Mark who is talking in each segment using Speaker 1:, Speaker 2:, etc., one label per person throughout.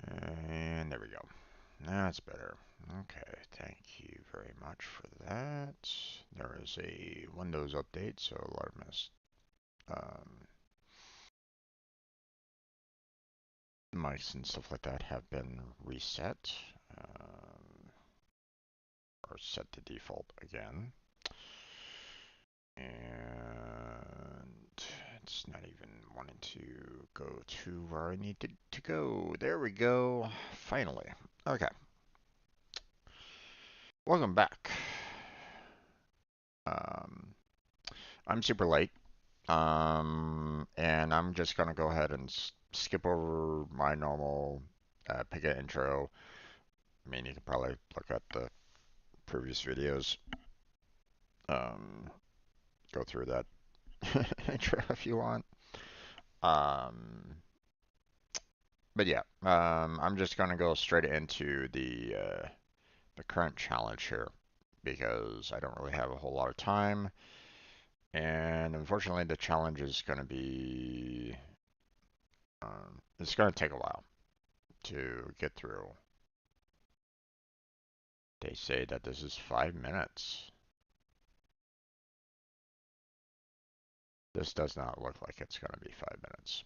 Speaker 1: And there we go. That's better. Okay, thank you very much for that. There is a Windows update, so a lot of mics and stuff like that have been reset, or set to default again. And it's not even wanting to go to where I needed to go. There we go. Finally. Okay. Welcome back. Um, I'm super late. And I'm just gonna go ahead and skip over my normal Pega intro. I mean, you can probably look at the previous videos. Um, Go through that intro if you want. Um, but yeah, I'm just gonna go straight into the current challenge here because I don't really have a whole lot of time, and unfortunately, the challenge is gonna be it's gonna take a while to get through. They say that this is 5 minutes. This does not look like it's gonna be 5 minutes.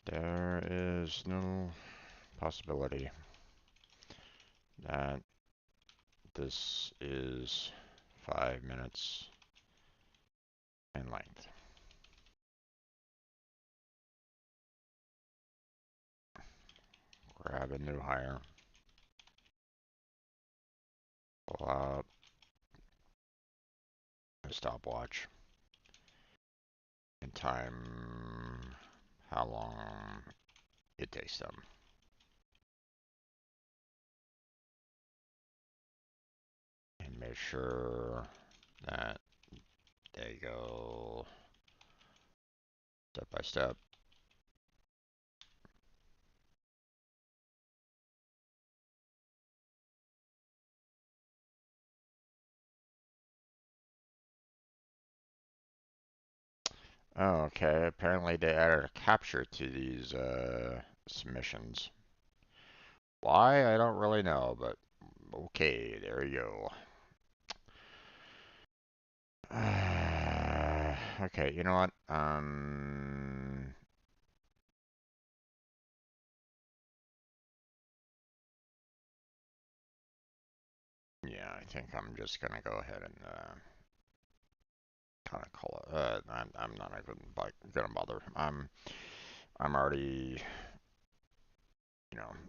Speaker 1: There is no possibility that this is 5 minutes in length. Grab a new hire. Pull out a stopwatch and time how long it takes them. And make sure that they go step by step. Okay, apparently they added a capture to these submissions. Why? I don't really know, but okay, there you go. Okay, you know what? Yeah, I think I'm just gonna go ahead and kind of call it. I'm not even like gonna bother. I'm already,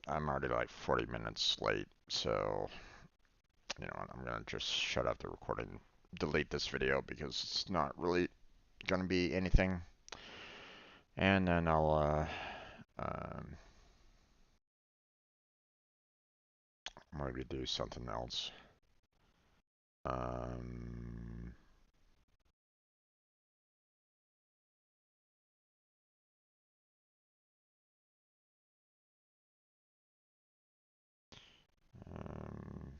Speaker 1: I'm already like 40 minutes late, so I'm gonna just shut off the recording, delete this video because it's not really gonna be anything, and then I'll maybe do something else. Um, um,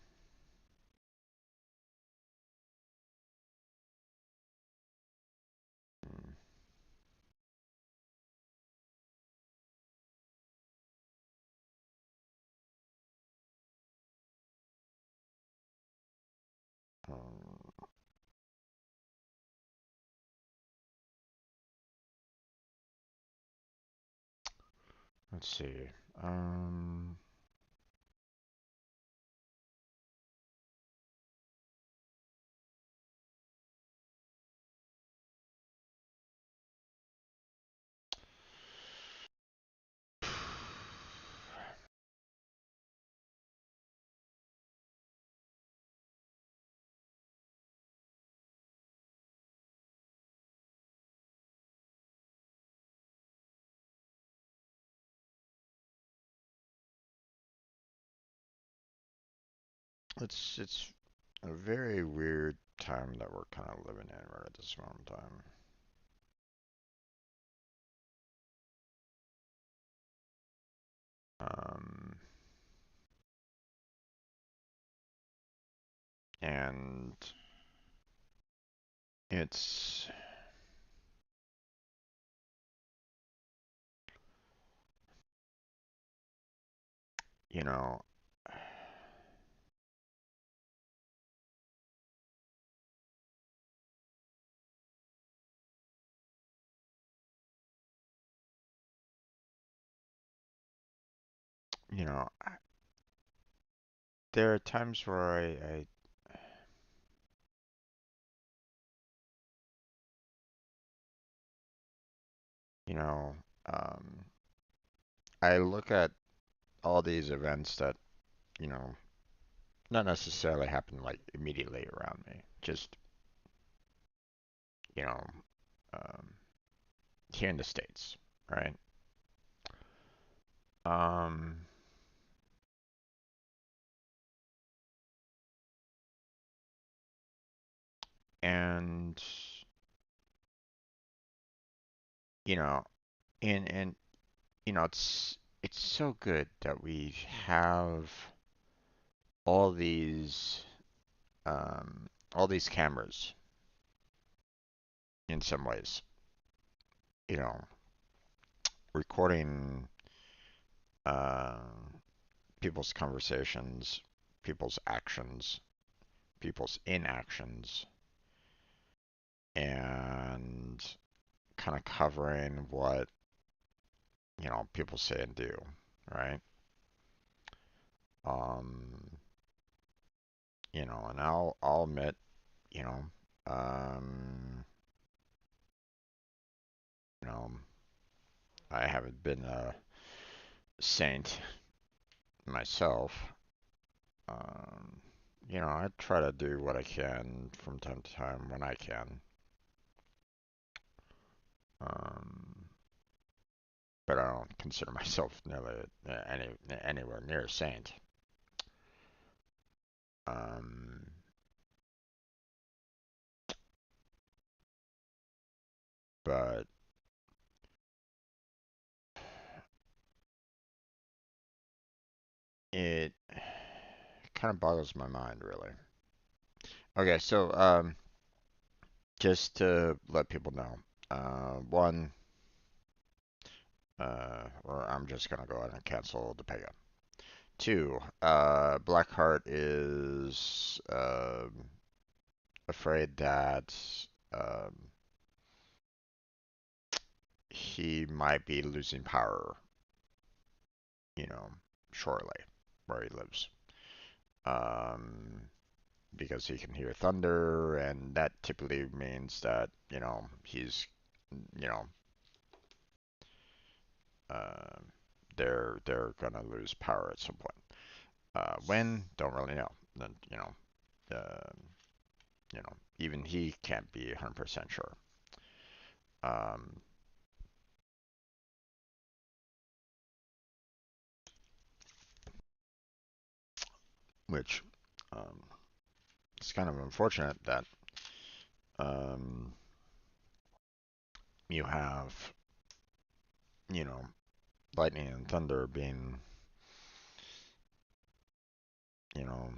Speaker 1: um, let's see. Um, it's a very weird time that we're kind of living in right at this moment in time. Um, and it's, you know, you know, there are times where you know, um, I look at all these events that, you know, not necessarily happen like immediately around me, just, you know, um, here in the States, right? Um, and you know, and you know, it's so good that we have all all these cameras in some ways, you know, recording uh, people's conversations, people's actions, people's inactions, and kind of covering what, you know, people say and do, right? Um, you know, and I'll admit, you know, um, you know, I haven't been a saint myself. Um, you know, I try to do what I can from time to time when I can. Um, but I don't consider myself nearly anywhere near a saint. Um, but it kind of boggles my mind, really. Okay, so just to let people know, one, or I'm just gonna go ahead and cancel the Pega. Two, Blackheart is afraid that um, he might be losing power, you know, shortly where he lives. Um, because he can hear thunder, and that typically means that, you know, he's, you know, uh, they're gonna lose power at some point. When? Don't really know. Then, uh, even he can't be 100% sure. Um, which um, it's kind of unfortunate that um, you have, you know, lightning and thunder being, you know,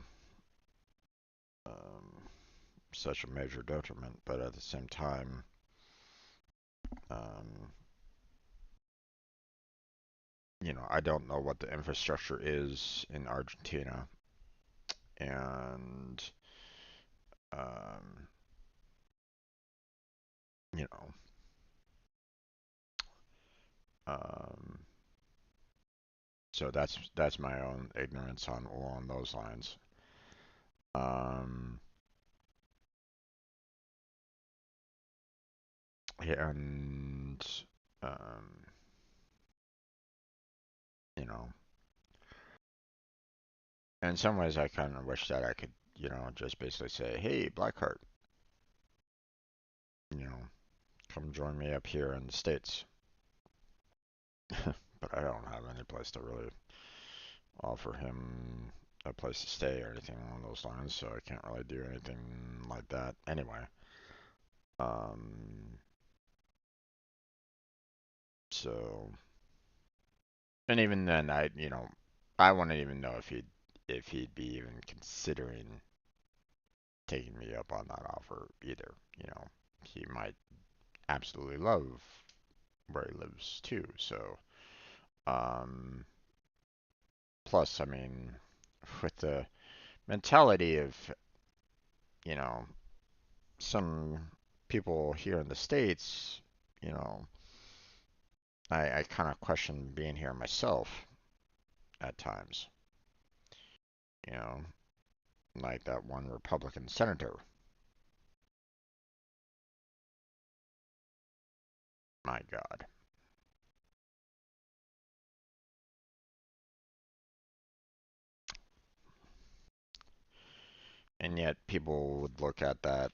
Speaker 1: um, such a major detriment, but at the same time, um, you know, I don't know what the infrastructure is in Argentina, and um, you know, um, so that's my own ignorance on along those lines. Um, and um, you know, in some ways, I kind of wish that I could, you know, just basically say, "Hey, Blackheart, you know, come join me up here in the States." But I don't have any place to really offer him. a place to stay or anything along those lines, so I can't really do anything like that anyway. Um, so, and even then, I wouldn't even know if he'd be even considering taking me up on that offer either. He might absolutely love where he lives too. So, um, plus, I mean, with the mentality of, you know, some people here in the States, you know, I kind of question being here myself at times. You know, like that one Republican senator. My God. And yet people would look at that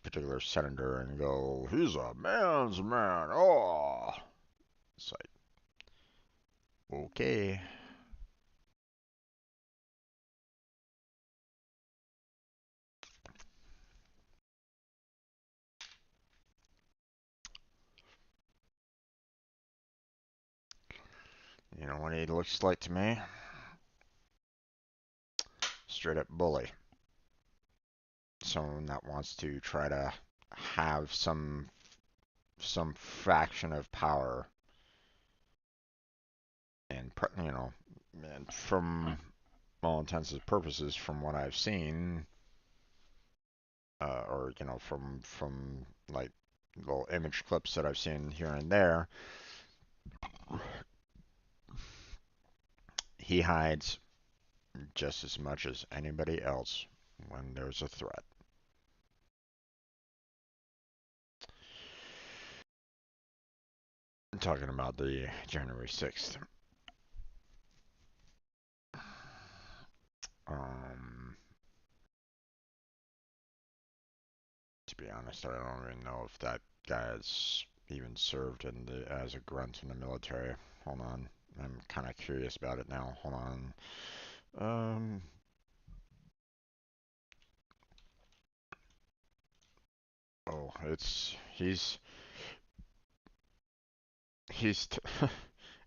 Speaker 1: particular senator and go, he's a man's man. Oh, it's like, okay. You know what he looks like to me? Straight up bully. Someone that wants to try to have some fraction of power, and and from all intents and purposes, from what I've seen, or from like little image clips that I've seen here and there, he hides just as much as anybody else when there's a threat. I'm talking about the January 6th. Um, to be honest, I don't even know if that guy has even served as a grunt in the military. Hold on. I'm kind of curious about it now. Hold on. Um, oh, he's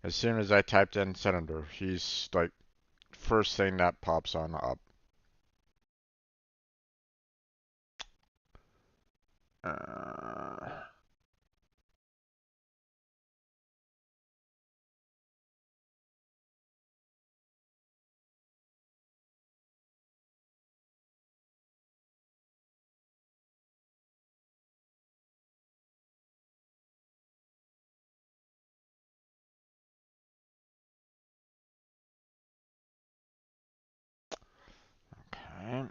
Speaker 1: as soon as I typed in senator, he's like first thing that pops on up. Uh, okay.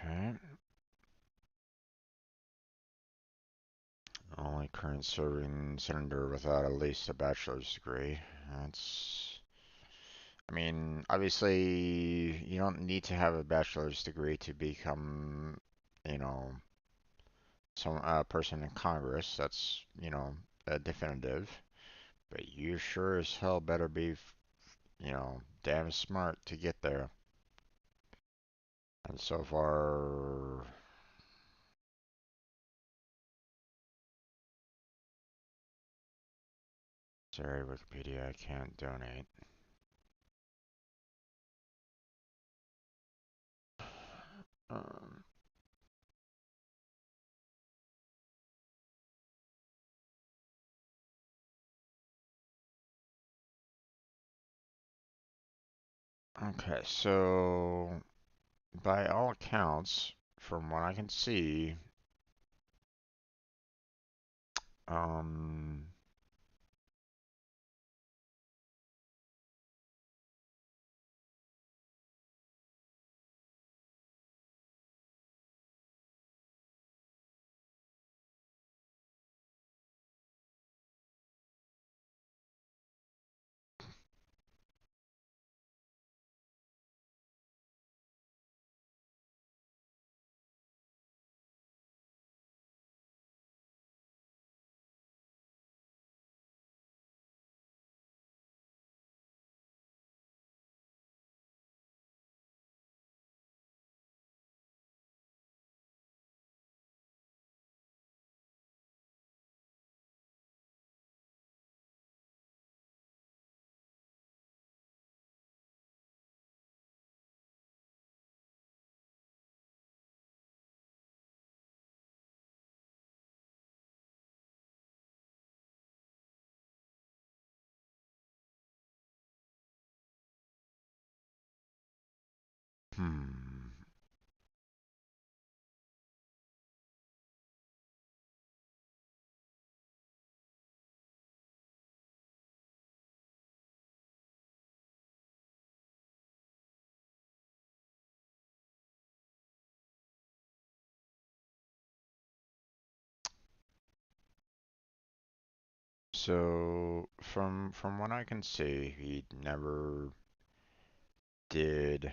Speaker 1: Okay. Only current serving senator without at least a bachelor's degree. That's, I mean, obviously, you don't need to have a bachelor's degree to become, you know, some person in Congress. That's, definitive. But you sure as hell better be, damn smart to get there. And so far, sorry, Wikipedia, I can't donate. Um, okay, so by all accounts, from what I can see, um, Hmm. So from what I can see, he never did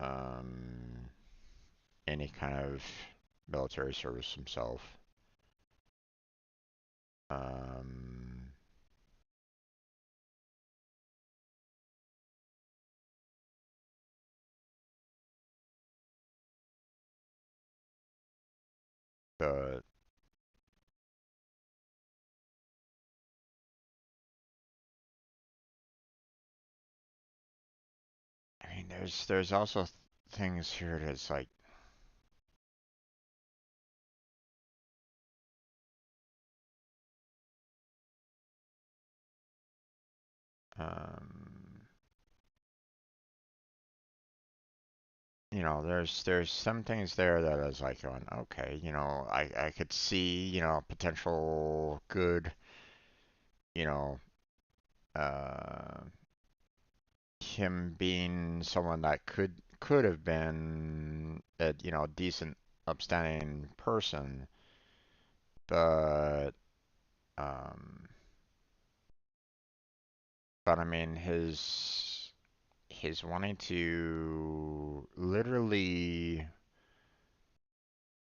Speaker 1: um any kind of military service himself. Um, but I mean, there's also things here that's like, um, there's some things there that I was like going, okay, I could see, potential good, you know, uh, him being someone that could have been a, decent, upstanding person, but um, I mean his wanting to literally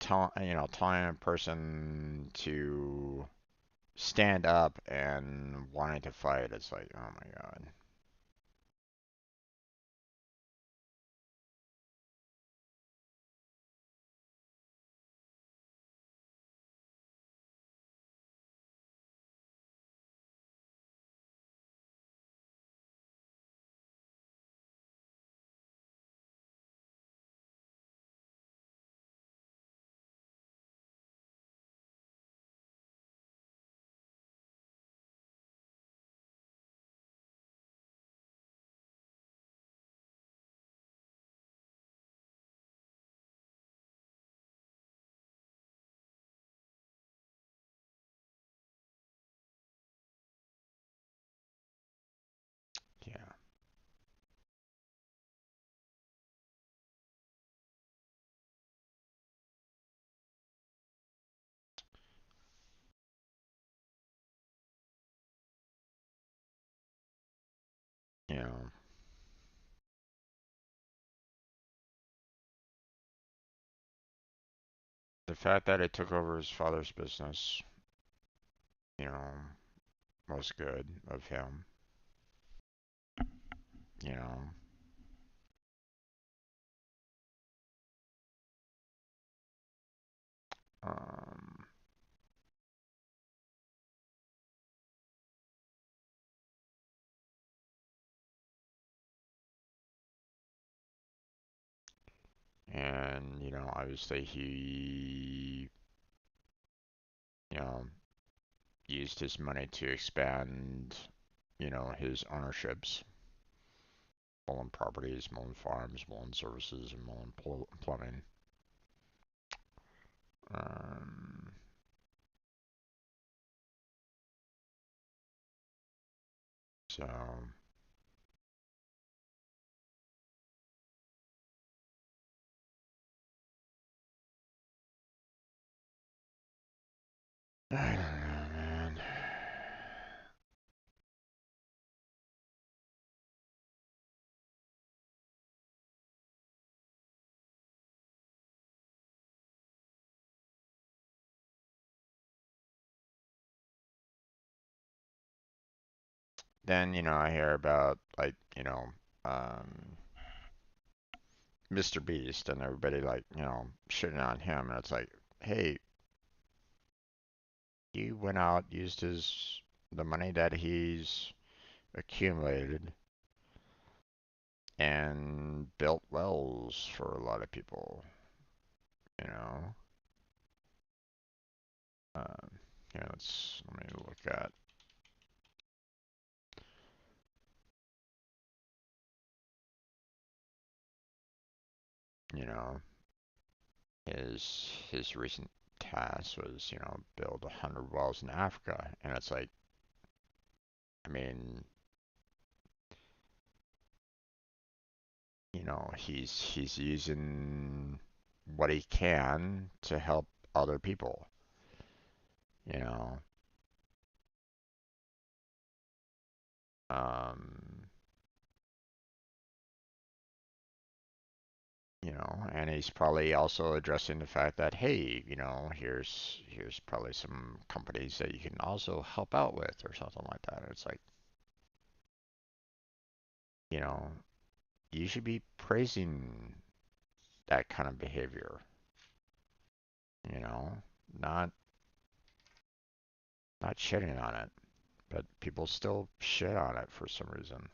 Speaker 1: telling a person to stand up and wanting to fight. It's like, oh my God. Yeah, you know, the fact that it took over his father's business, you know, was good of him. You know, um, and obviously you know, used his money to expand, his ownerships, Mullen Properties, Mullen Farms, Mullen Services, and Mullen Plumbing. Um, so I don't know, man. Then I hear about like Mr. Beast and everybody like shitting on him, and it's like, hey, he went out, used his the money that he's accumulated and built wells for a lot of people, you know. Um, let me look at. You know, his recent task was, build 100 wells in Africa, and it's like, I mean, he's using what he can to help other people. You know, um, and he's probably also addressing the fact that, hey, here's probably some companies that you can also help out with or something like that. It's like, you know, you should be praising that kind of behavior, you know, not not shitting on it, but people still shit on it for some reason.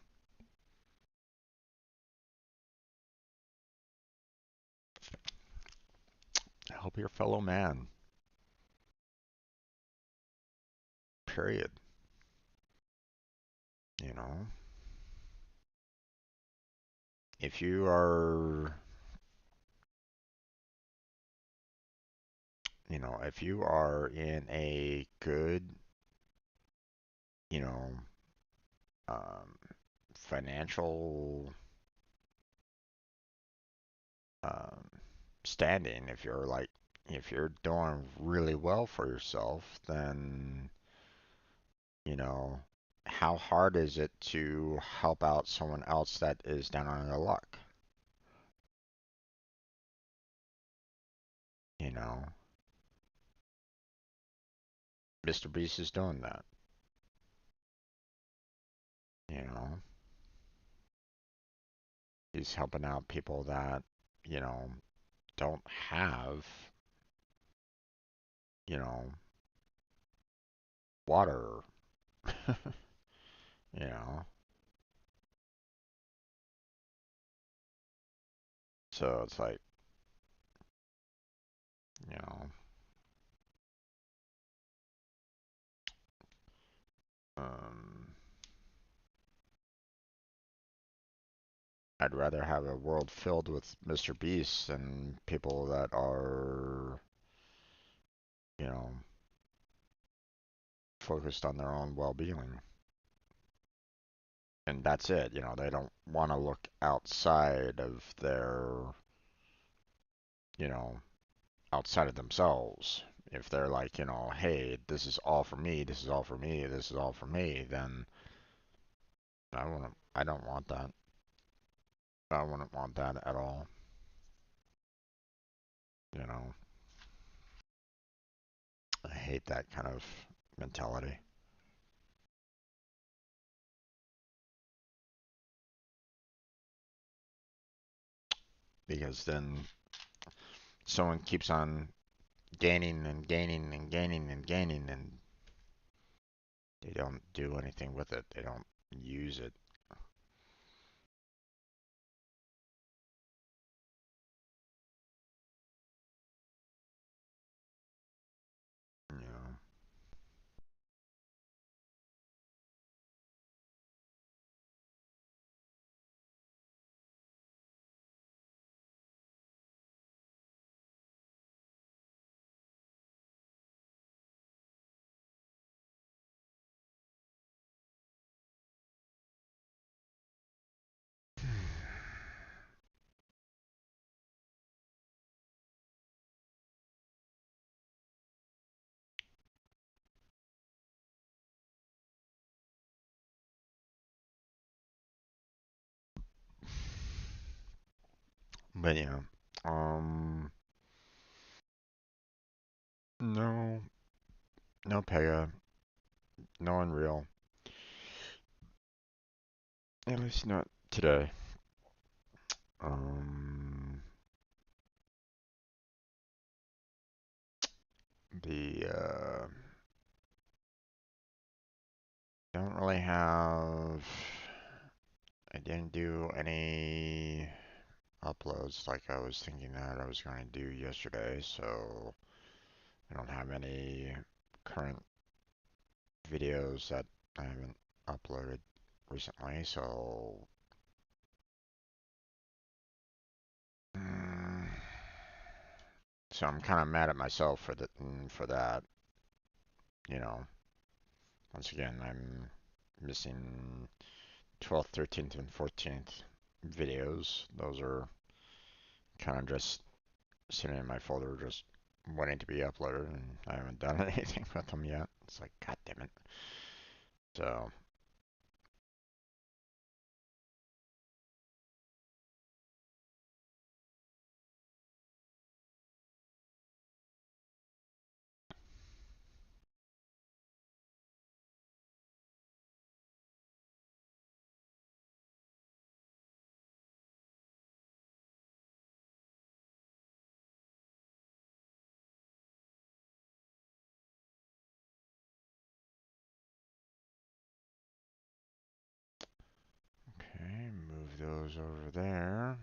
Speaker 1: Help your fellow man. Period. You know, if you are, if you are in a good, you know, um, financial um, standing, if you're doing really well for yourself, then, you know, how hard is it to help out someone else that is down on their luck? You know, Mr. Beast is doing that. You know, he's helping out people that, you know, don't have, you know, water. you know, so it's like, you know, um, I'd rather have a world filled with Mr. Beasts than people that are, you know, focused on their own well-being. And that's it. They don't want to look outside of you know, outside of themselves. If they're like, hey, this is all for me, this is all for me, this is all for me, then I don't want that. I wouldn't want that at all. You know, I hate that kind of mentality because then someone keeps on gaining and gaining and gaining and gaining and they don't do anything with it. They don't use it. You know. But yeah, no, no Pega, no Unreal. At least not today. Um, the don't really have. I didn't do any uploads like I was thinking that I was going to do yesterday, so I don't have any current videos that I haven't uploaded recently, so Mm, so I'm kind of mad at myself for that. You know, once again, I'm missing 12th, 13th, and 14th videos. Those are kind of just sitting in my folder, just waiting to be uploaded, and I haven't done anything with them yet. It's like, god damn it. So, okay, move those over there.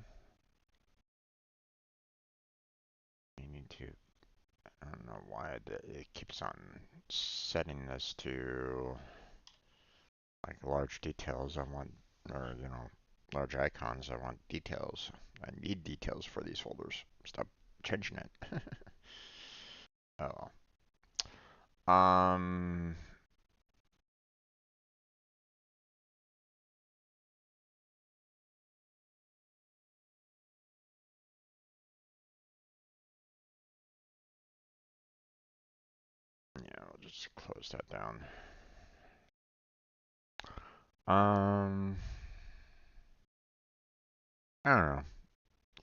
Speaker 1: We need to, I don't know why it keeps on setting this to like large details. I want, or large icons. I want details. I need details for these folders. Stop changing it. Oh. Um. Yeah, I'll just close that down. Um. I don't know.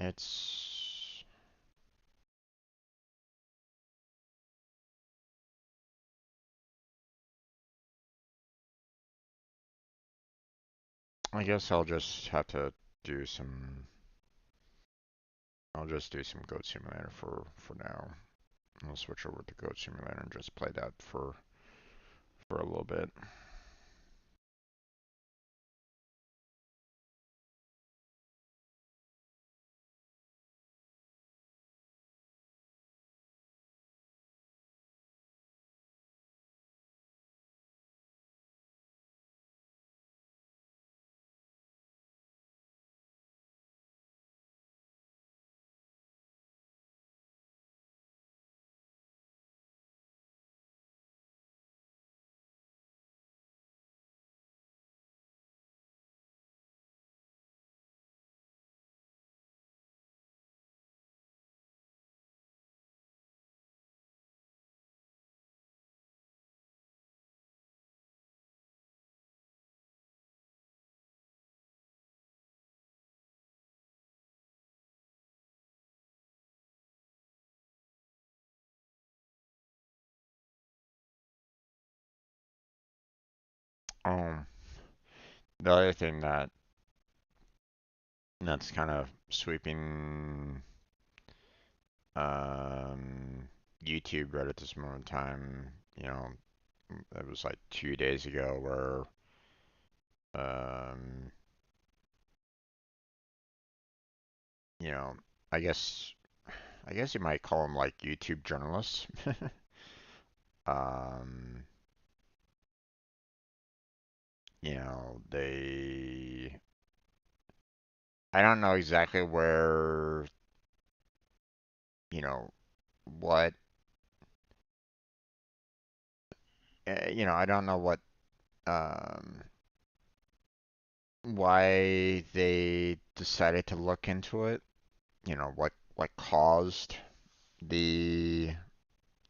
Speaker 1: It's. I guess I'll just have to do some. I'll just do some Goat Simulator for now. I'll switch over to Goat Simulator and just play that for a little bit. Um, the other thing that's kind of sweeping um, YouTube right at this moment in time, it was like 2 days ago where um, you know, I guess I guess you might call them like YouTube journalists. um, they I don't know exactly where, you know, what I don't know what um why they decided to look into it. What caused the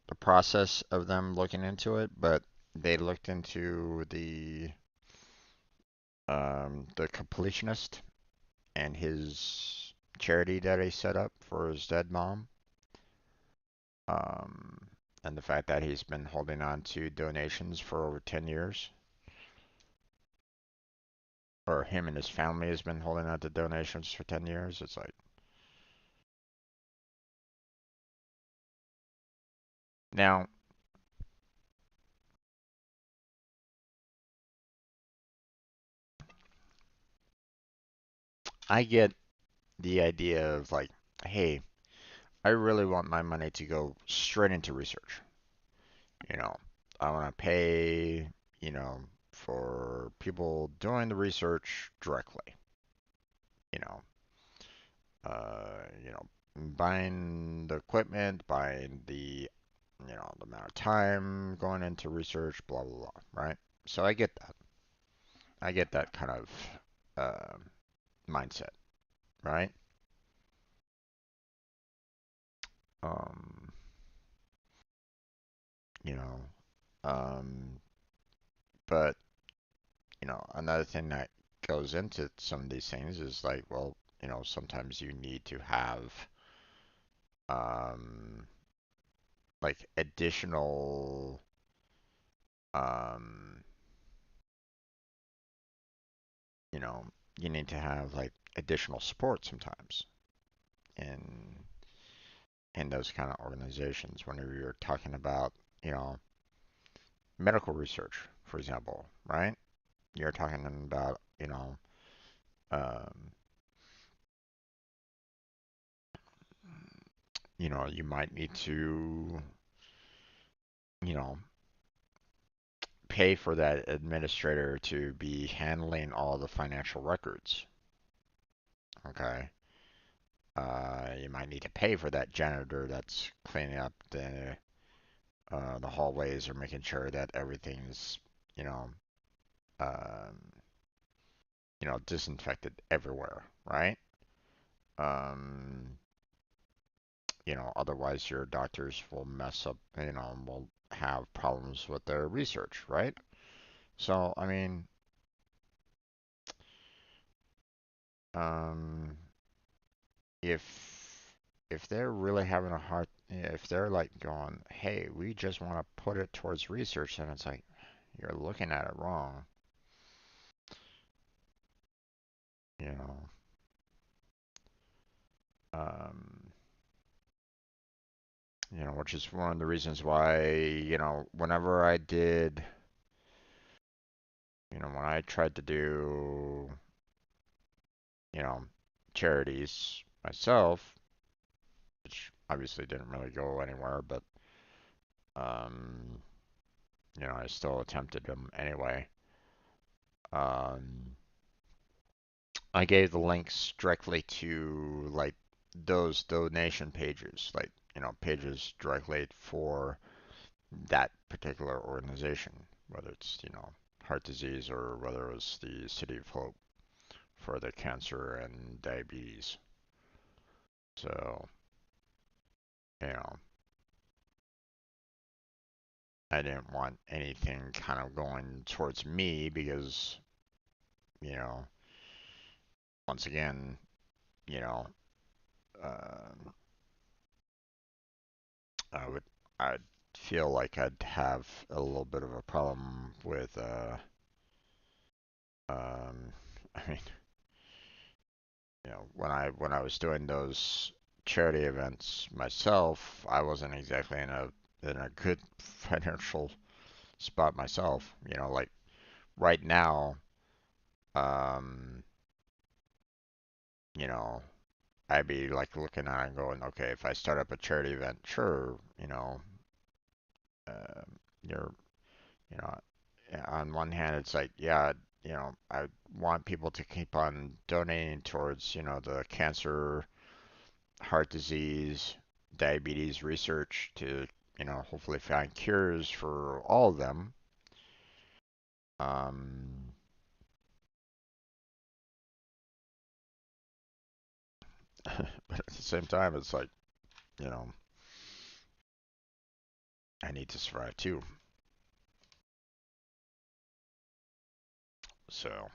Speaker 1: the process of them looking into it, but they looked into the completionist and his charity that he set up for his dead mom. Um, and the fact that he's been holding on to donations for over 10 years, or him and his family has been holding on to donations for 10 years. It's like, now, I get the idea of like, hey, I really want my money to go straight into research. You know, I want to pay, for people doing the research directly. You know, You know, buying the equipment, buying the amount of time going into research, blah blah blah, right? So I get that. I get that kind of uh, mindset, right? Um, you know, um, but another thing that goes into some of these things is like, well, sometimes you need to have um, like additional um, you know, you need to have like additional support sometimes in those kind of organizations whenever you're talking about, you know, medical research, for example, right? You're talking about, um, you might need to, you know, pay for that administrator to be handling all the financial records. Okay. You might need to pay for that janitor that's cleaning up the hallways or making sure that everything's, you know, um, disinfected everywhere, right? Um, otherwise your doctors will mess up, will have problems with their research, right? So, I mean, um, if they're really having a hard, if they're like going, hey, we just want to put it towards research, then it's like you're looking at it wrong, you know. Um, which is one of the reasons why, whenever I did, when I tried to do, you know, charities myself, which obviously didn't really go anywhere, but, um, I still attempted them anyway. Um, I gave the links directly to like those donation pages, like, pages directly for that particular organization, whether it's, heart disease or whether it was the City of Hope for the cancer and diabetes. So, you know, I didn't want anything kind of going towards me because, you know, once again, you know, um I would, I'd feel like I'd have a little bit of a problem with, um, I mean, when I was doing those charity events myself, I wasn't exactly in a good financial spot myself. Like right now, um, you know, I'd be like looking at it and going, okay, if I start up a charity event, sure, you're, you know, on one hand, it's like, yeah, I want people to keep on donating towards, the cancer, heart disease, diabetes research to, hopefully find cures for all of them. Um, but at the same time, it's like, you know, I need to survive too. So,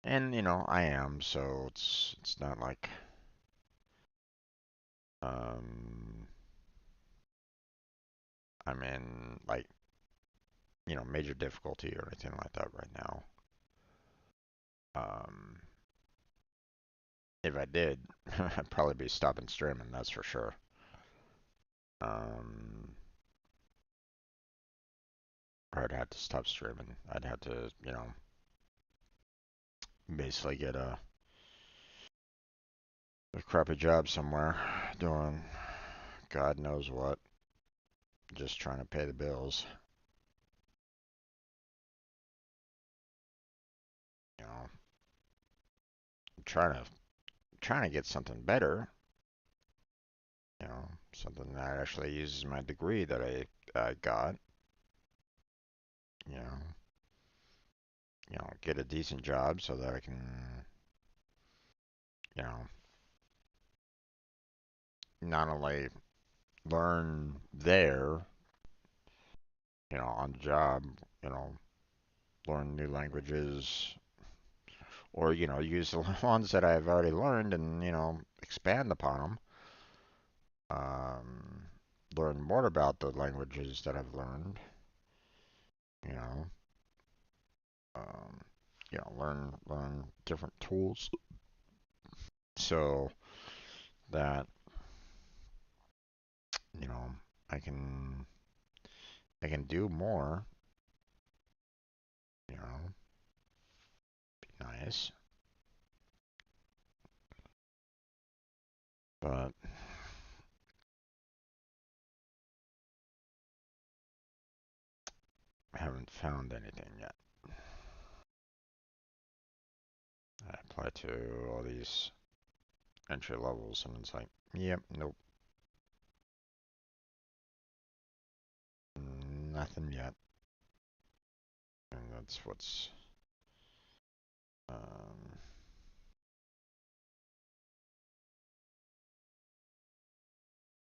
Speaker 1: and I am, so it's not like um I'm in like, major difficulty or anything like that right now. Um, if I did, I'd probably be stopping streaming, that's for sure. Um, or I'd have to stop streaming. I'd have to, basically get a crappy job somewhere doing God knows what, just trying to pay the bills. You know, I'm trying to trying to get something better, something that actually uses my degree that I got, you know, get a decent job so that I can, you know, not only learn there, on the job, you know, learn new languages, or, use the ones that I've already learned and, expand upon them. Um, Learn more about the languages that I've learned, you know, um, learn different tools so that, you know, I can I can do more, be nice, but I haven't found anything yet. I apply to all these entry levels and it's like, yep, nope, nothing yet. And um,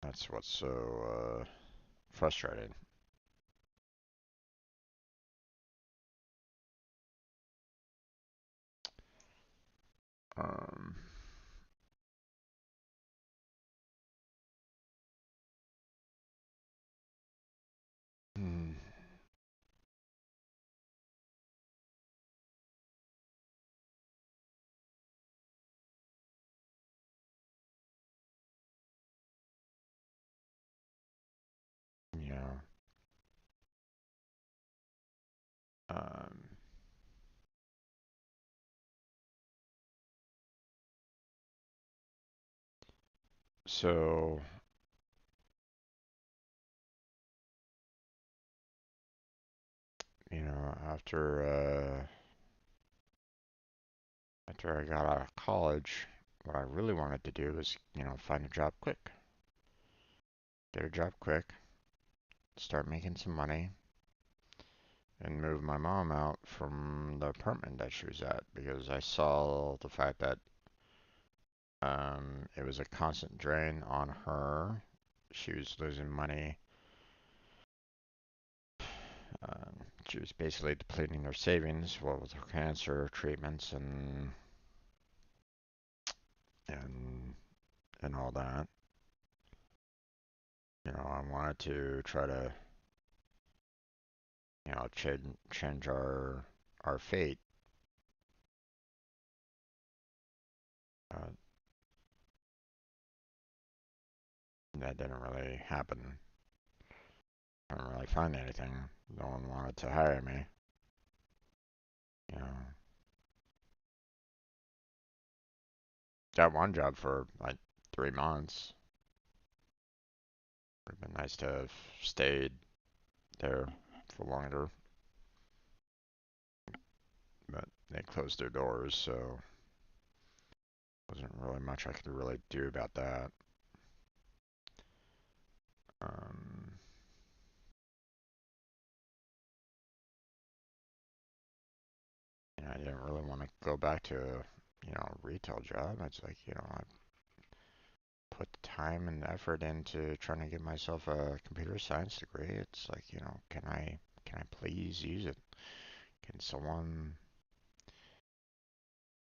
Speaker 1: that's what's so frustrating. Um, hmm, yeah. Um, so, after I got out of college, what I really wanted to do was, find a job quick, get a job quick, start making some money, and move my mom out from the apartment that she was at because I saw the fact that it was a constant drain on her. She was losing money. She was basically depleting her savings, what with her cancer treatments and and all that. I wanted to try to, change our fate. Uh, that didn't really happen. I didn't really find anything. No one wanted to hire me. You know, got one job for like 3 months. Would have been nice to have stayed there for longer, but they closed their doors, so wasn't really much I could really do about that. Um, I didn't really want to go back to a retail job. It's like, I put the time and effort into trying to get myself a computer science degree. It's like, can I please use it? Can someone,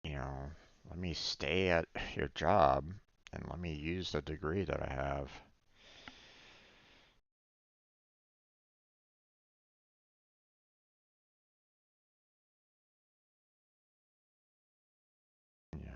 Speaker 1: you know, let me stay at your job and let me use the degree that I have? Yeah.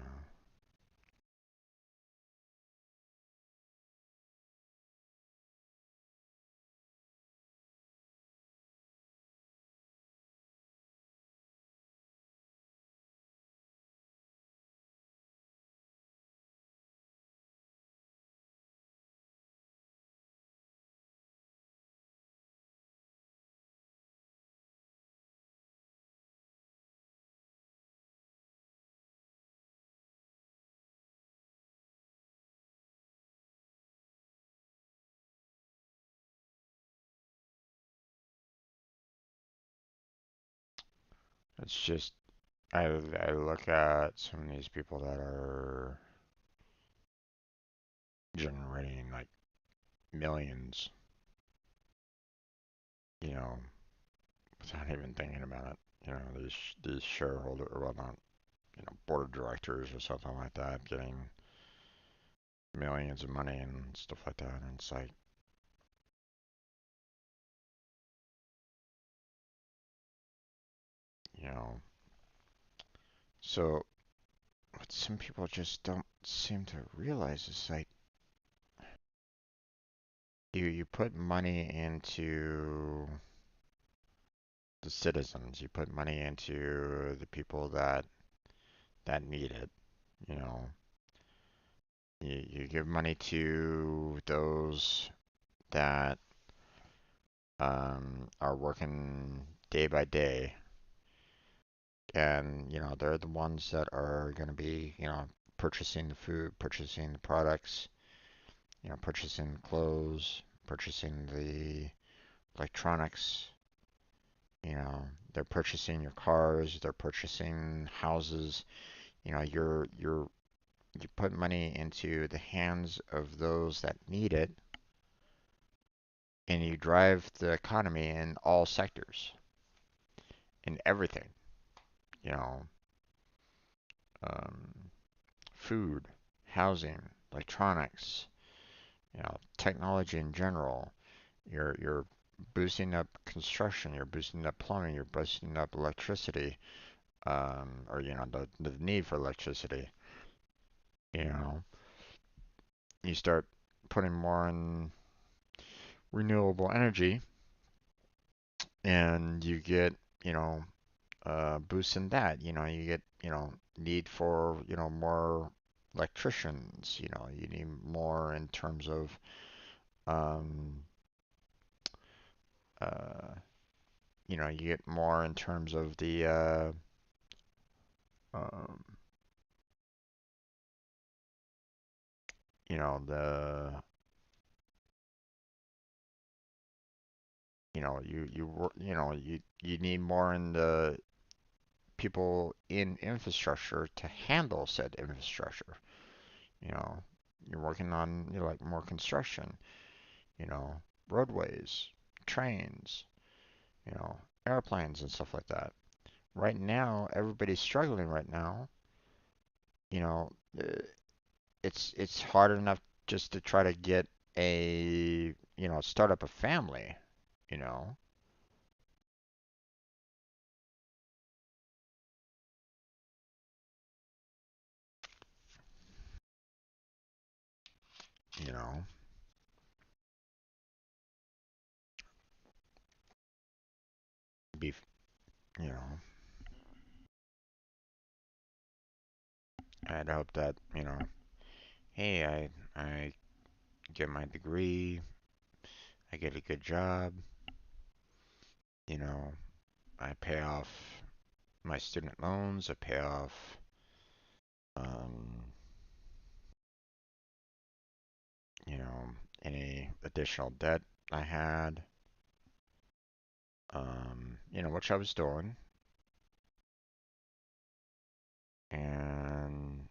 Speaker 1: It's just I look at some of these people that are generating like millions, you know, without even thinking about it. You know, these shareholder or well not, board of directors or something like that getting millions of money and stuff like that. And it's like, you know, so what some people just don't seem to realize is like you put money into the citizens, you put money into the people that need it, you know. You give money to those that are working day by day, and they're the ones that are going to be purchasing the food, purchasing the products, purchasing the clothes, purchasing the electronics. They're purchasing your cars, they're purchasing houses. You put money into the hands of those that need it, and you drive the economy in all sectors, in everything. You know, um, food, housing, electronics, technology in general. You're boosting up construction, you're boosting up plumbing, you're boosting up electricity, or the need for electricity. You know, you start putting more in renewable energy, and you get you know boost in that. You get need for more electricians. You need more in terms of um, uh, you get more in terms of um, the you need more in the people in infrastructure to handle said infrastructure. You know, you're working on like more construction. You know, roadways, trains, airplanes and stuff like that. Right now, everybody's struggling right now. You know, uh, it's hard enough just to try to get start up a family, you know. You know, be, you know, I'd hope that, hey, I get my degree, I get a good job, you know, I pay off my student loans, I pay off um, you know, any additional debt I had, which I was doing, and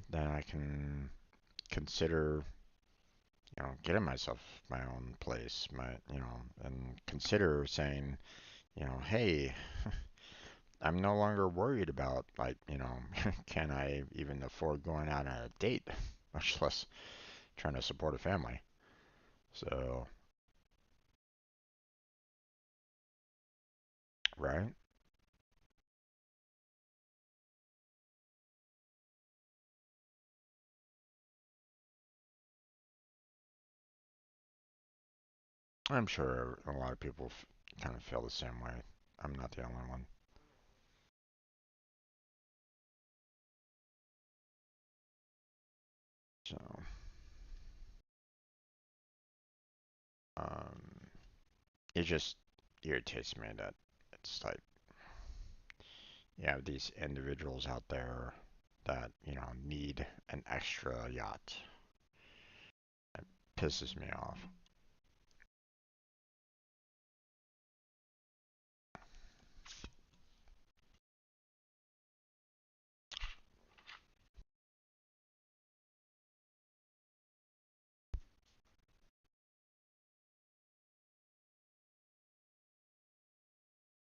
Speaker 1: then I can consider, getting myself my own place, and consider saying, hey, I'm no longer worried about like, can I even afford going out on a date, much less trying to support a family. So, right? I'm sure a lot of people kind of feel the same way. I'm not the only one. So, um, it just irritates me that it's like you have these individuals out there that need an extra yacht. It pisses me off.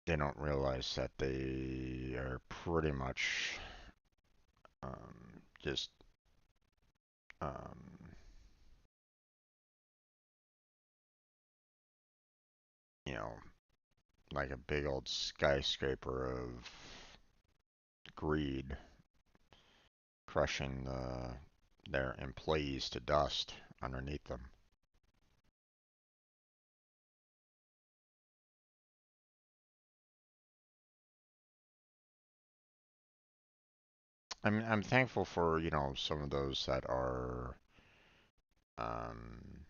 Speaker 1: they don't realize that they are pretty much just um, you know, like a big old skyscraper of greed crushing their employees to dust underneath them. I'm thankful for, some of those um,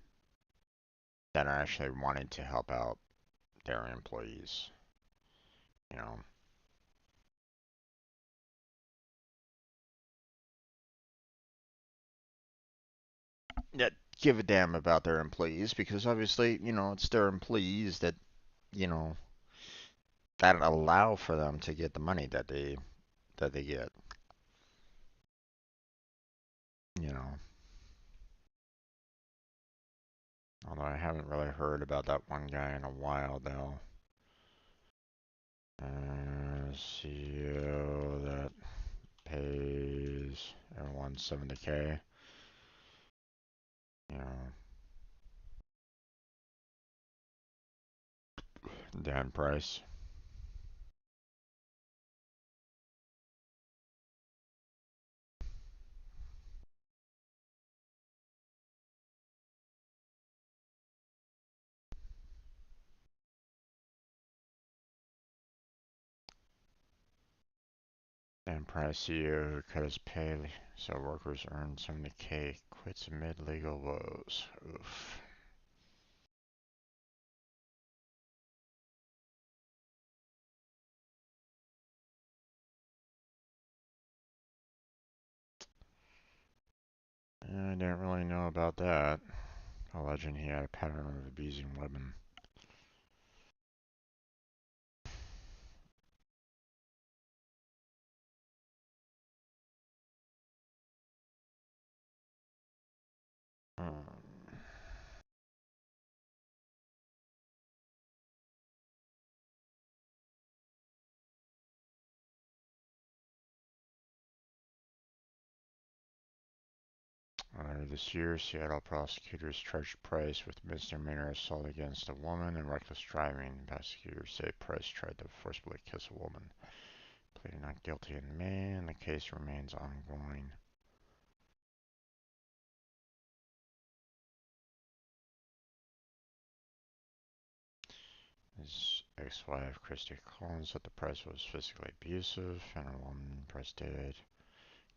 Speaker 1: that are actually wanting to help out their employees. You know, that give a damn about their employees because obviously, it's their employees you know, that allow for them to get the money that they get. You know, although I haven't really heard about that one guy in a while though. CEO that pays everyone 70K. You know, Dan Price. Dan Price, CEO who cut his pay so workers earn 70K, quits amid legal woes. Oof. I didn't really know about that. Alleging he had a pattern of abusing women. Um, Earlier this year, Seattle prosecutors charged Price with misdemeanor assault against a woman and reckless driving. Prosecutors say Price tried to forcibly kiss a woman, pleading not guilty in May, and the case remains ongoing. His ex-wife, Christy Collins, said the Price was physically abusive, and a woman Price dated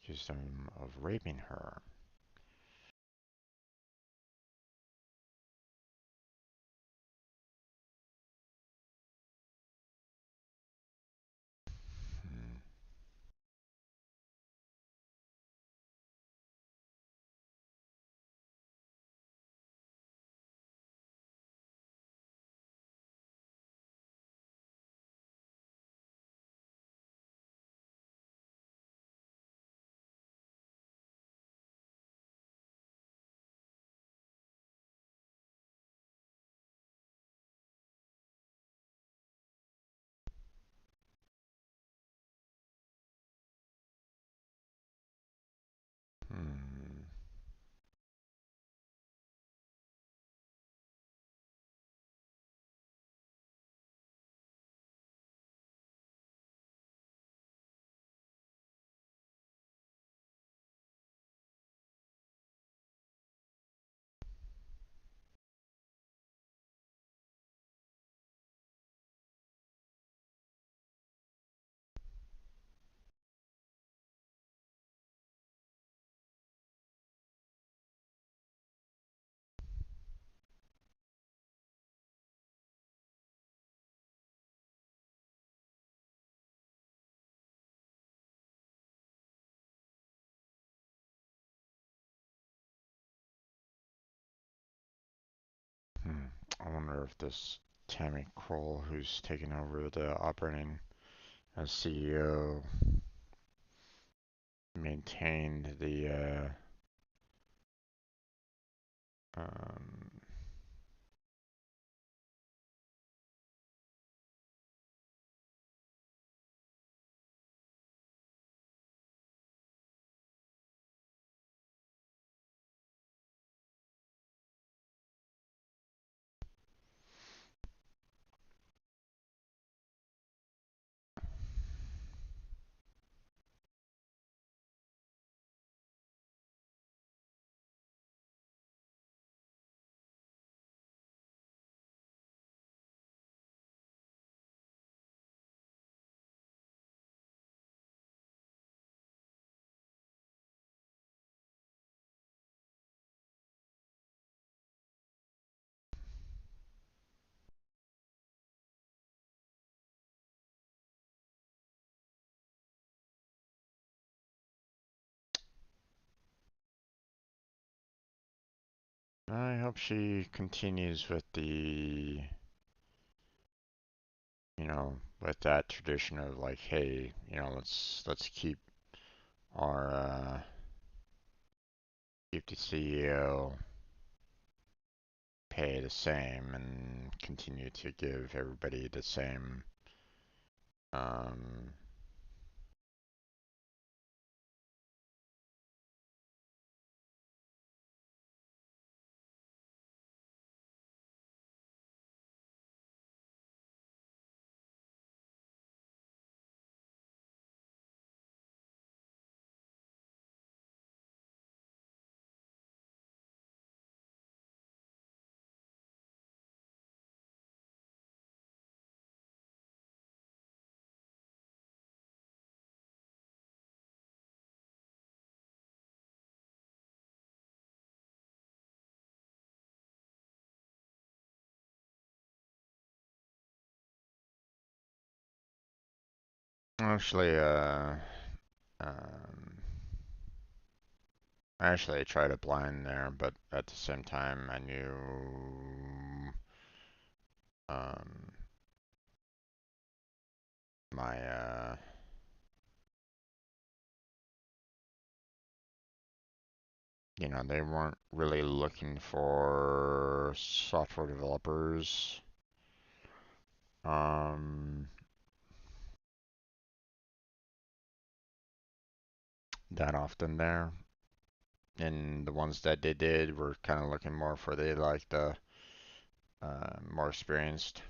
Speaker 1: accused him of raping her. Hmm. Hmm. Hmm. I wonder if this Tammy Kroll, who's taken over the operating as CEO, maintained um, I hope she continues with with that tradition of like, hey, let's our keep the CEO pay the same and continue to give everybody the same um actually um I tried applying there, but at the same time I knew um my they weren't really looking for software developers um that often there. And the ones that they did were kind of looking more for the more experienced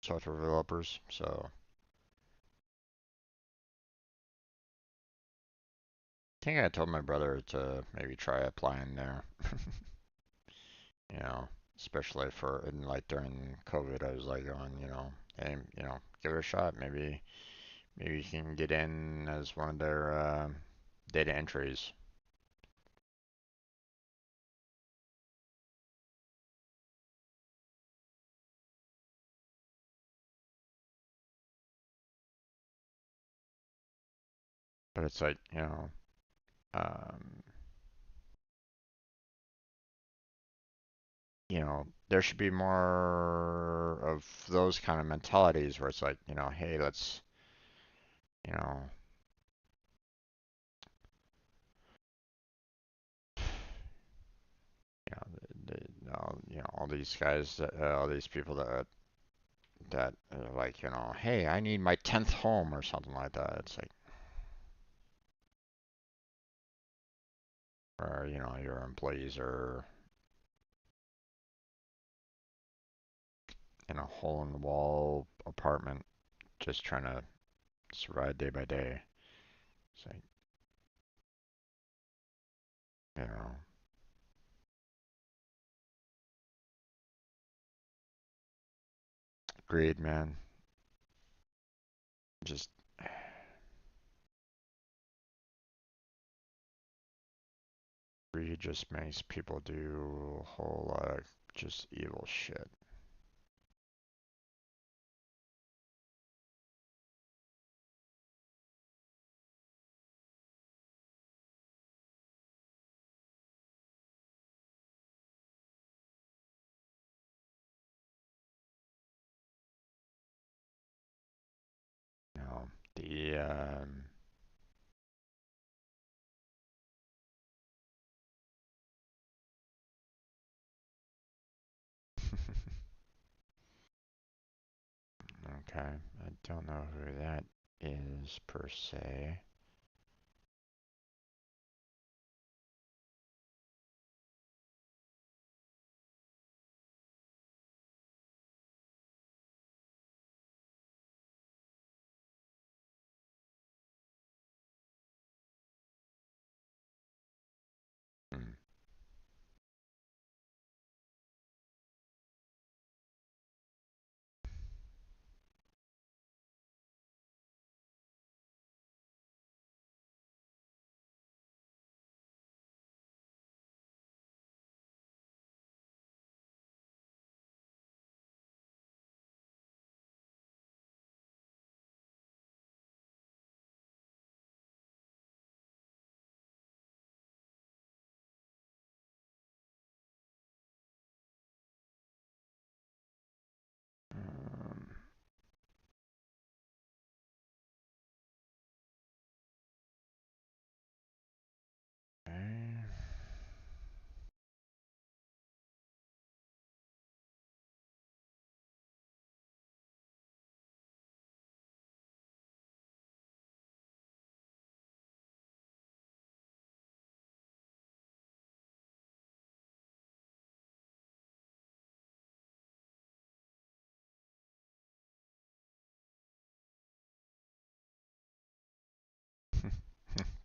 Speaker 1: software developers. So I think I told my brother to maybe try applying there. you know, Especially for and like during COVID, I was like going, hey, give it a shot. Maybe you can get in as one of their data entries. But it's like, um, there should be more of those kind of mentalities where it's like, hey, let's, you know, all these guys, all these people that are like, hey, I need my 10th home or something like that. It's like, or your employees are in a hole in the wall apartment just trying to survive day by day. It's like, you know, greed, man. Just greed just makes people do a whole lot of just evil shit. You know, the okay, I don't know who that is per se. Hmm.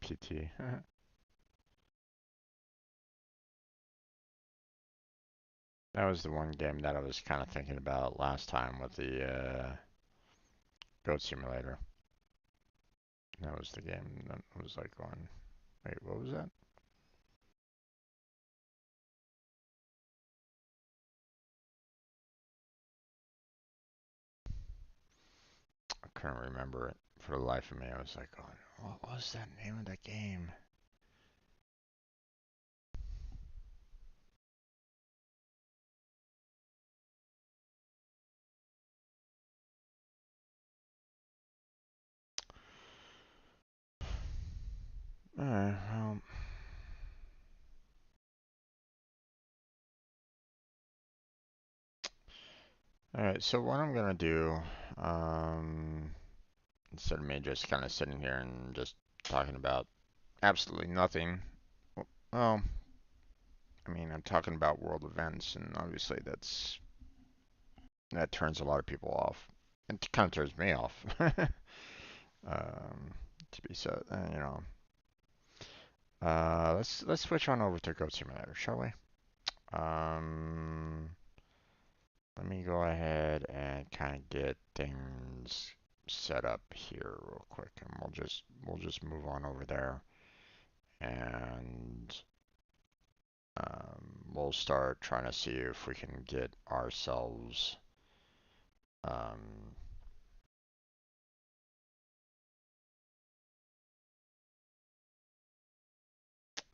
Speaker 1: PT. That was the one game that I was kind of thinking about last time with the Goat Simulator. That was the game that was like going, wait, what was that? I couldn't remember it for the life of me. I was like going, what was that name of that game? Alright, well. Alright, so what I'm gonna do, instead of me just kind of sitting here and just talking about absolutely nothing, well, I mean, I'm talking about world events, and obviously that turns a lot of people off. It kind of turns me off. To be said, you know. Let's switch on over to Goat Simulator, shall we? Um, Let me go ahead and kind of get things set up here real quick, and we'll just move on over there, and we'll start trying to see if we can get ourselves um,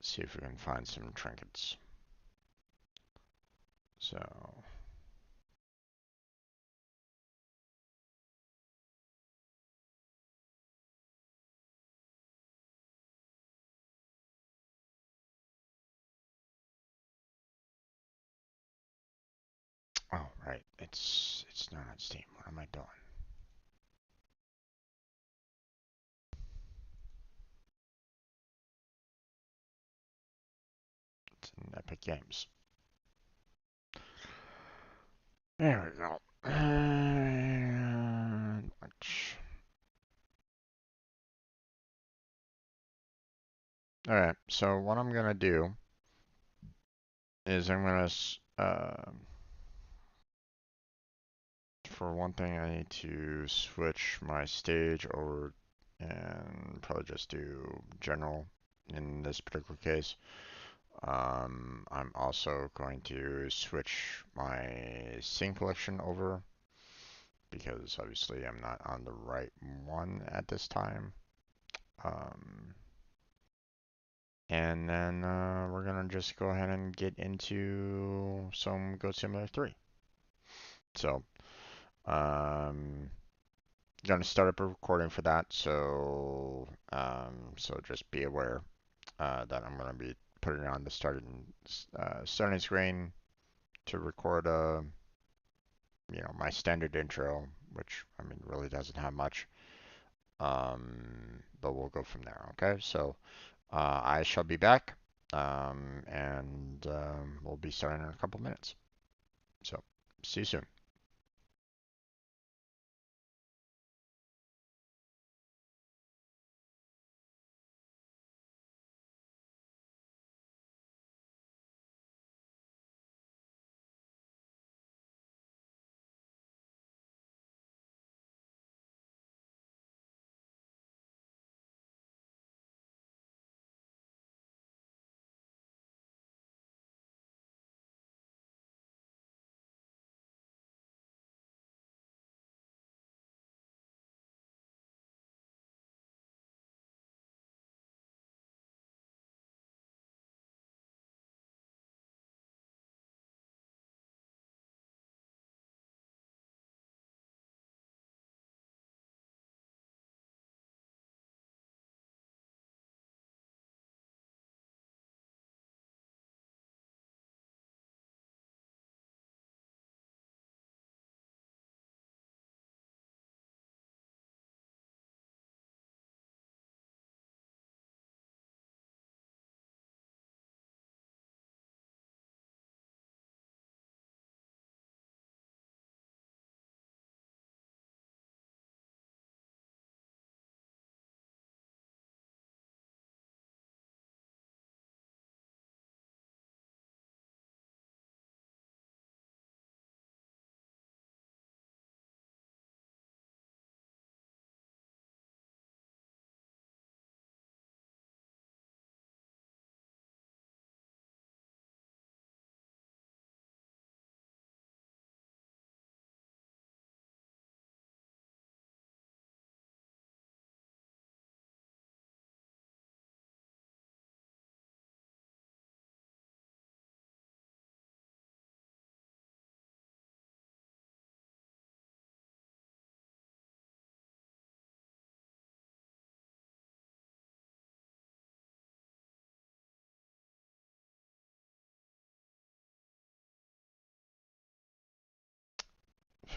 Speaker 1: see if we can find some trinkets. So, oh right, it's not on Steam. What am I doing? It's in Epic Games. There we go. And launch. All right. So what I'm gonna do is I'm gonna for one thing, I need to switch my stage over and probably just do general in this particular case. I'm also going to switch my scene collection over because obviously I'm not on the right one at this time. And then we're gonna just go ahead and get into some Goat Simulator 3. So, um, gonna start up a recording for that. So just be aware that I'm gonna be putting it on the starting screen to record my standard intro, which I mean really doesn't have much. But we'll go from there. Okay, so I shall be back, and we'll be starting in a couple minutes. So see you soon.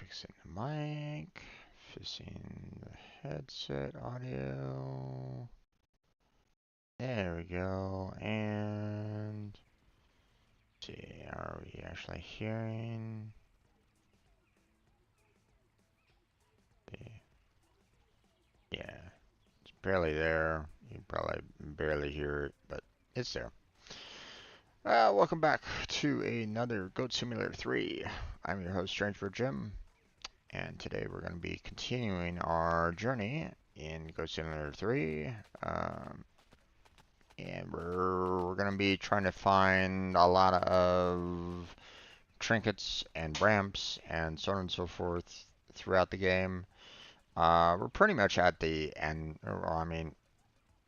Speaker 1: fixing the mic, fixing the headset audio. There we go. And let's see, are we actually hearing the? Yeah, it's barely there. You probably barely hear it, but it's there. Welcome back to another Goat Simulator 3. I'm your host, Strange Jim, and today we're going to be continuing our journey in Goat Simulator 3. And we're going to be trying to find a lot of trinkets and ramps and so on and so forth throughout the game. We're pretty much at the end. Well, I mean,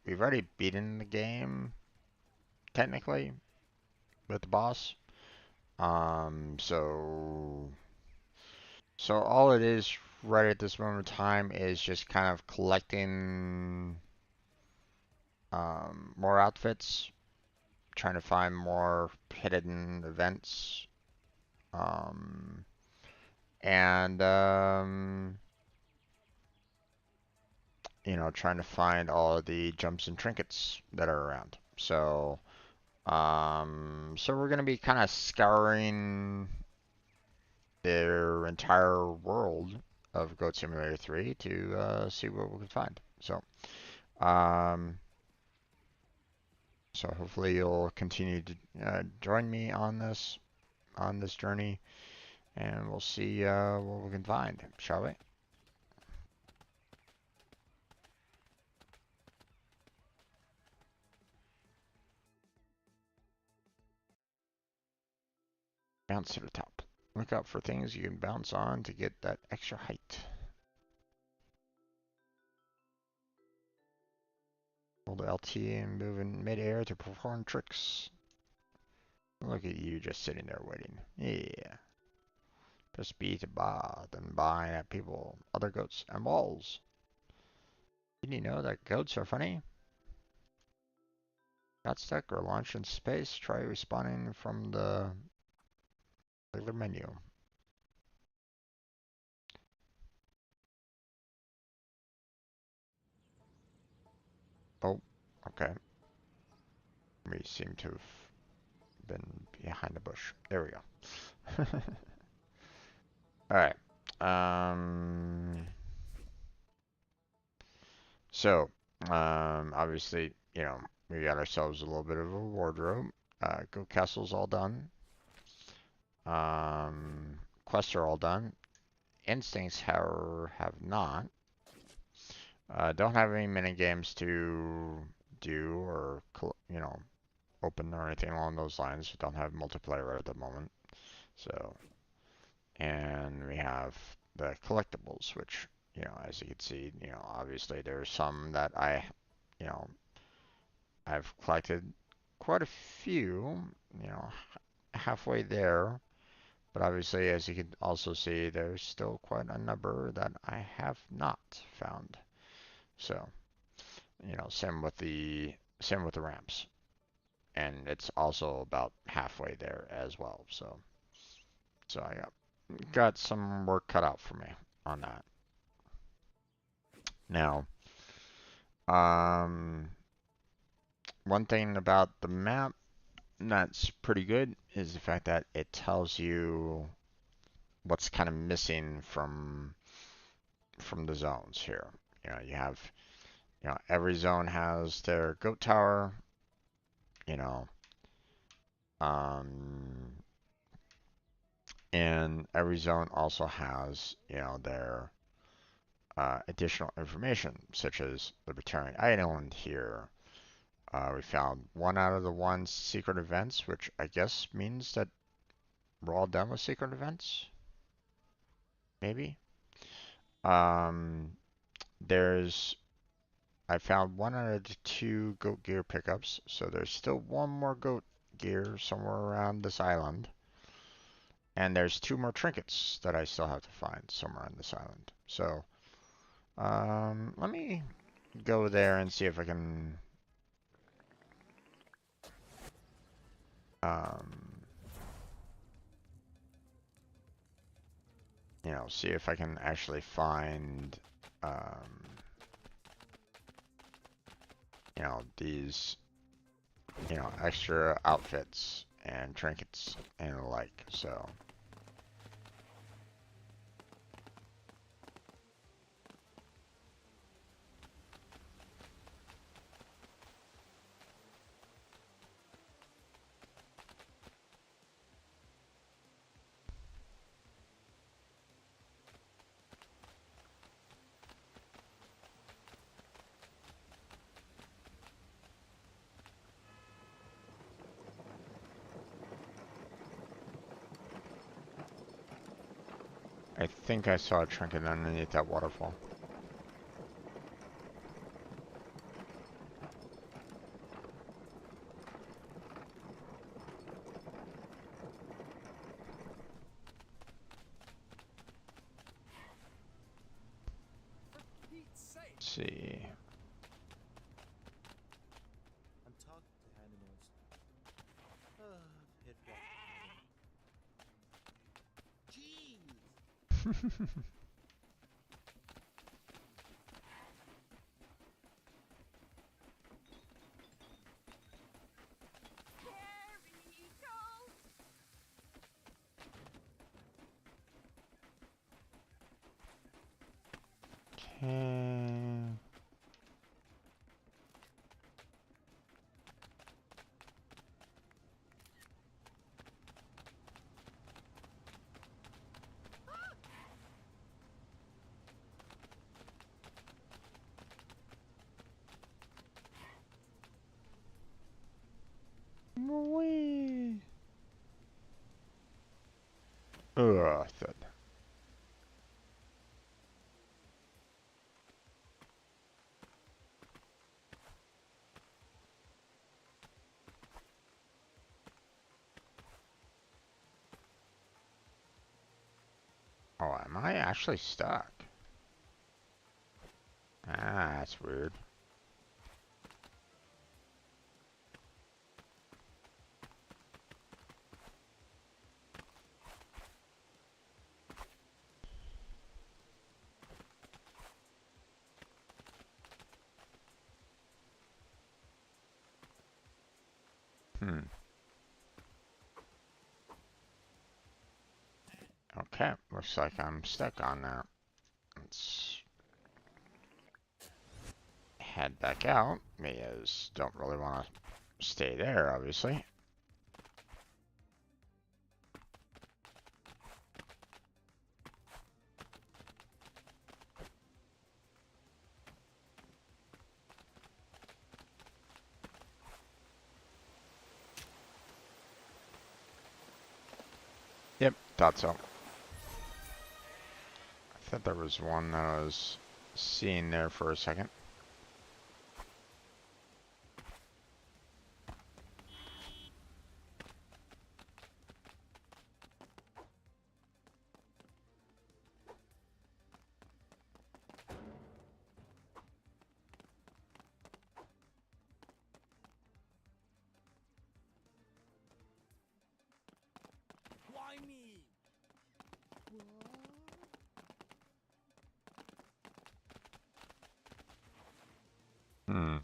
Speaker 1: we've already beaten the game, technically, with the boss. So all it is right at this moment in time is just kind of collecting more outfits, trying to find more hidden events, um, and you know, trying to find all of the jumps and trinkets that are around. So we're gonna be kind of scouring their entire world of Goat Simulator 3 to see what we can find. Um, so hopefully you'll continue to join me on this journey, and we'll see what we can find, shall we? Bounce to the top. Look out for things you can bounce on to get that extra height. Hold LT and move in midair to perform tricks. Look at you just sitting there waiting. Yeah. Press B to bar, then buying at people, other goats, and walls. Didn't you know that goats are funny? Got stuck or launched in space? Try respawning from the regular menu. Oh, okay. We seem to have been behind the bush. There we go. Alright. So, obviously, you know, we got ourselves a little bit of a wardrobe. Goat castle's all done. Quests are all done. Instincts, however, have not. Don't have any mini games to do or, you know, open or anything along those lines. Don't have multiplayer right at the moment. So, and we have the collectibles, which, you know, as you can see, you know, obviously there's some that you know, I've collected quite a few, you know, halfway there. But obviously, as you can also see, there's still quite a number that I have not found. So, you know, same with the ramps. And it's also about halfway there as well. So I got some work cut out for me on that. Now, um, one thing about the map that's pretty good is the fact that it tells you what's kind of missing from the zones here. You know, you have, you know, every zone has their goat tower, you know, um, and every zone also has, you know, their additional information, such as the Libertarian Island here. We found one out of the one secret events, which I guess means that we're all done with secret events. Maybe. Um, there's I found one out of the two goat gear pickups, so there's still one more goat gear somewhere around this island. And there's two more trinkets that I still have to find somewhere on this island. So, let me go there and see if I can, um, you know, see if I can actually find, you know, these, you know, extra outfits and trinkets and the like, so. I think I saw a trinket underneath that waterfall. Let's see.
Speaker 2: I'm talking to animals. Hit rock. Jeez!
Speaker 1: Okay. Wee. Ugh, thud. Oh, am I actually stuck? Ah, that's weird. Hmm. Okay, looks like I'm stuck on that. Let's head back out. Because don't really want to stay there, obviously. Yep, thought so. I thought there was one that I was seeing there for a second.
Speaker 2: Why me?
Speaker 1: Hmm.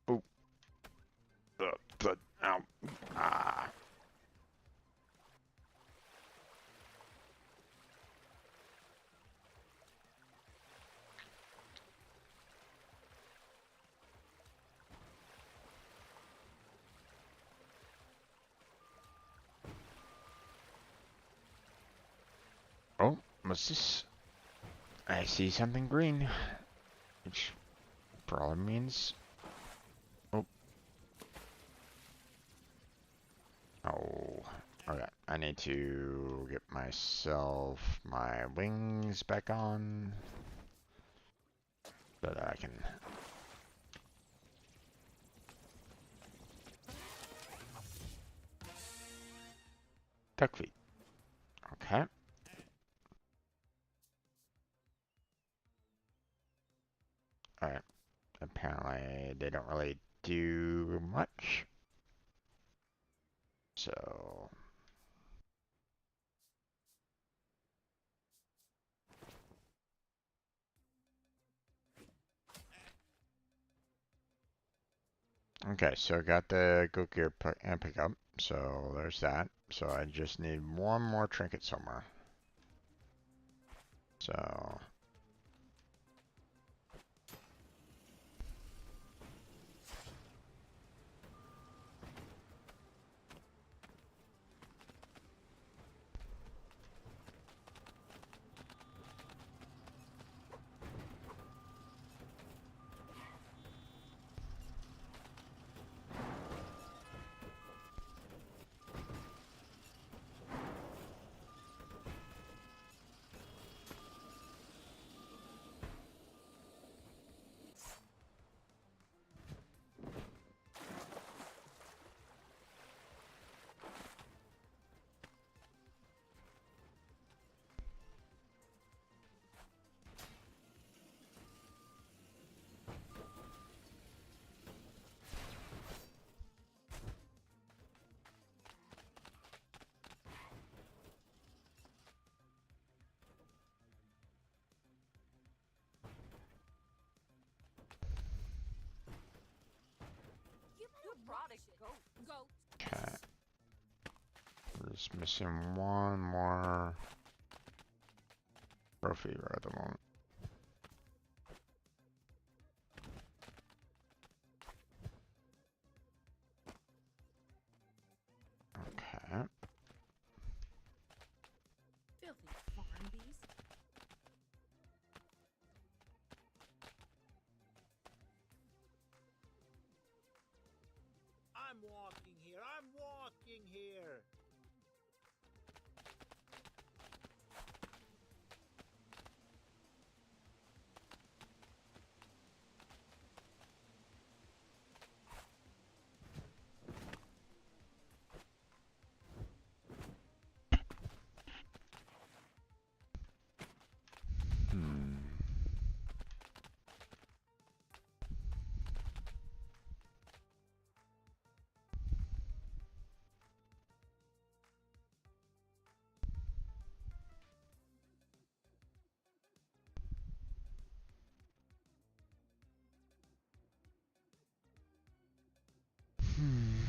Speaker 1: Oh. Ow. Ah. Oh, what's this? I see something green, which probably means. Oh. Oh. Okay. I need to get myself my wings back on. so that I can duck feed. Okay. Alright. Apparently they don't really do much. So okay, so I got the go gear and pickup. So there's that. So I just need one more trinket somewhere. So
Speaker 3: You brought a goat.
Speaker 1: okay. We're just missing one more trophy right at the moment. Okay.
Speaker 3: Filthy farm beast.
Speaker 2: I'm walking here. I'm walking here.
Speaker 1: Hmm. Hmm.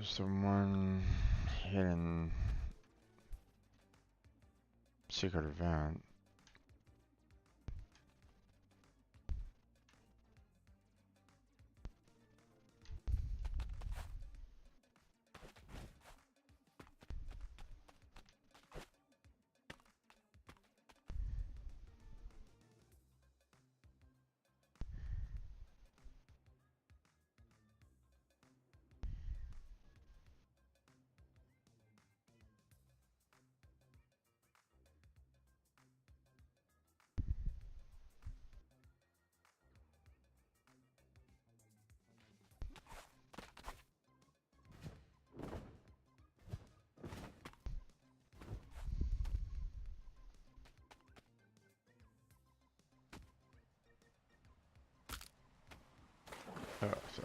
Speaker 1: There's the one hidden secret event. Oh, so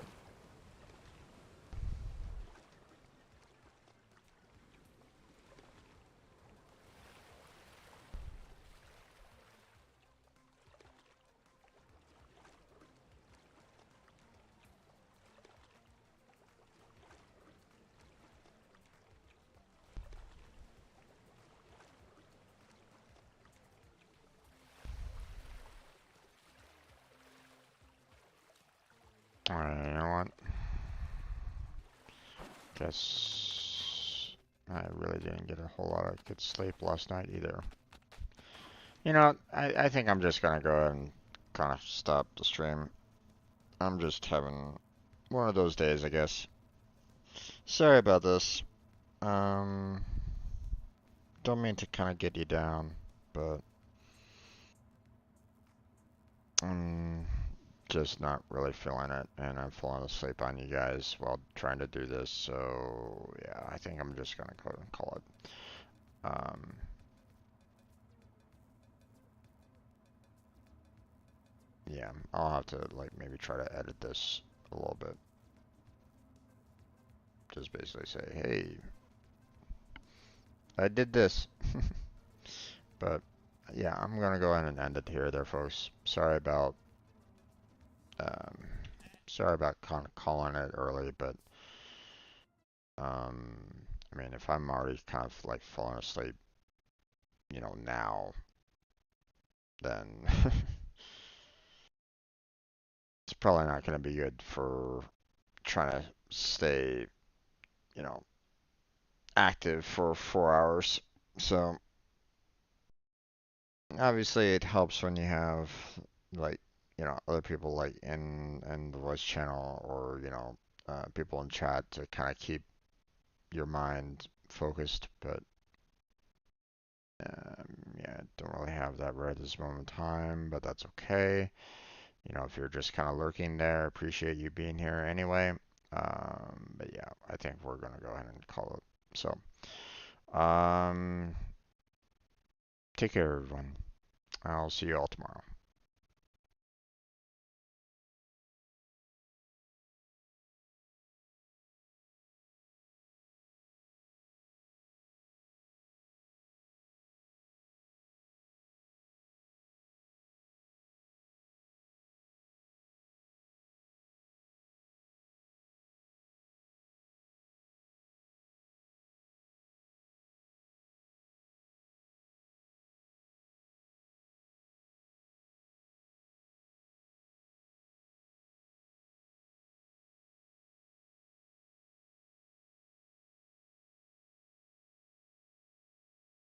Speaker 1: Alright, you know what? Guess I really didn't get a whole lot of good sleep last night either. You know, I think I'm just gonna go ahead and kind of stop the stream. I'm just having one of those days, I guess. Sorry about this. Um, don't mean to kind of get you down, but I'm just not really feeling it, and I'm falling asleep on you guys while trying to do this. So yeah, I think I'm just gonna go and call it. Yeah, I'll have to like maybe try to edit this a little bit. Just basically say, hey, I did this. But yeah, I'm gonna go ahead and end it here, there, folks. Um, sorry about kind of calling it early, but I mean, if I'm already kind of like falling asleep, now, then it's probably not gonna be good for trying to stay, you know, active for 4 hours. So obviously it helps when you have like other people like in the voice channel or people in chat to kind of keep your mind focused, but yeah, don't really have that right at this moment in time, but that's okay. If you're just kind of lurking there, appreciate you being here anyway. But yeah, I think we're gonna go ahead and call it. So, take care, everyone. I'll see you all tomorrow.